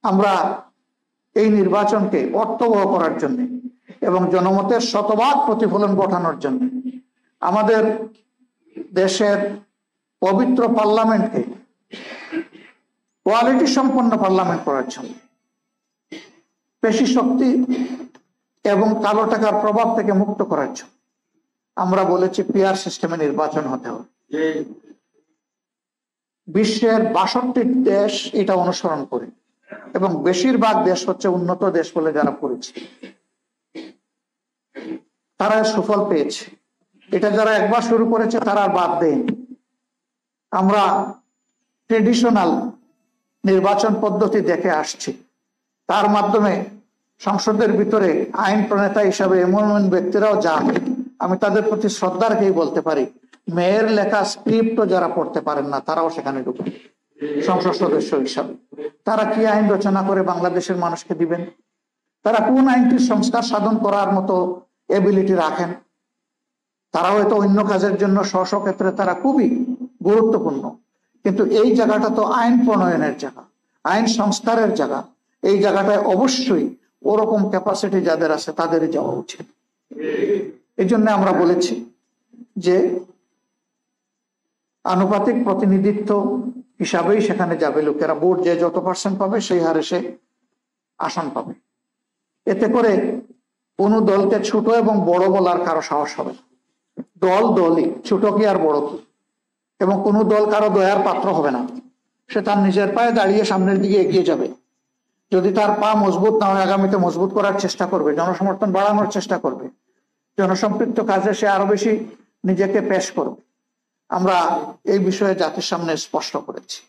আমরা এই নির্বাচনকে অর্থবহ করার জন্য এবং জনমতের শতভাগ প্রতিফলন ঘটানোর জন্য আমাদের দেশের পবিত্র পার্লামেন্টকে কোয়ালিটি সম্পন্ন পার্লামেন্ট করার জন্য, পেশি শক্তি এবং কালো টাকার প্রভাব থেকে মুক্ত করার জন্য আমরা বলেছি পিআর সিস্টেমে নির্বাচন হতে হবে। বিশ্বের 62 দেশ এটা অনুসরণ করে এবং বেশিরভাগ দেশ হচ্ছে উন্নত দেশ বলে যারা পরিচিত, তারা সুফল পেয়েছে। এটা যারা একবার শুরু করেছে তারা আর বাদ দেয়নি। আমরা ট্রেডিশনাল নির্বাচন পদ্ধতি দেখে আসছি, তার মাধ্যমে সংসদের ভিতরে আইন প্রণেতা হিসাবে এমন ব্যক্তিরাও যান, আমি তাদের প্রতি শ্রদ্ধা রেখেই বলতে পারি, মেয়ের লেখা স্ক্রিপ্টও যারা পড়তে পারেন না তারাও সেখানে ঢুকে সংসদ সদস্য হিসাবে। তারা কি আইন রচনা করে বাংলাদেশের মানুষকে দিবেন? তারা কোন আইনটির সংস্কার সাধন করার মতো এবিলিটি রাখেন? তারা হয়তো অন্য কাজের জন্য স্ব ক্ষেত্রে তারা খুবই গুরুত্বপূর্ণ, কিন্তু এই জায়গাটা তো আইন প্রণয়নের জায়গা, আইন সংস্কারের জায়গা। এই জায়গাটায় অবশ্যই ওরকম ক্যাপাসিটি যাদের আছে তাদেরই যাওয়া উচিত। এই জন্য আমরা বলেছি যে আনুপাতিক প্রতিনিধিত্ব হিসাবেই সেখানে যাবে লোকেরা, ভোট যে যত পার্সেন্ট পাবে সেই হারে সে আসন পাবে। এতে করে কোনো দলকে ছোট এবং বড় বলার কারো সাহস হবে না। দল দলই, ছোট কি আর বড় কি, এবং কোনো দল কারো দয়ার পাত্র হবে না। সে তার নিজের পায়ে দাঁড়িয়ে সামনের দিকে এগিয়ে যাবে। যদি তার পা মজবুত না হয় আগামীতে মজবুত করার চেষ্টা করবে, জনসমর্থন বাড়ানোর চেষ্টা করবে, জনসম্পৃক্ত কাজে সে আরো বেশি নিজেকে পেশ করবে। আমরা এই বিষয়ে জাতির সামনে স্পষ্ট করেছি।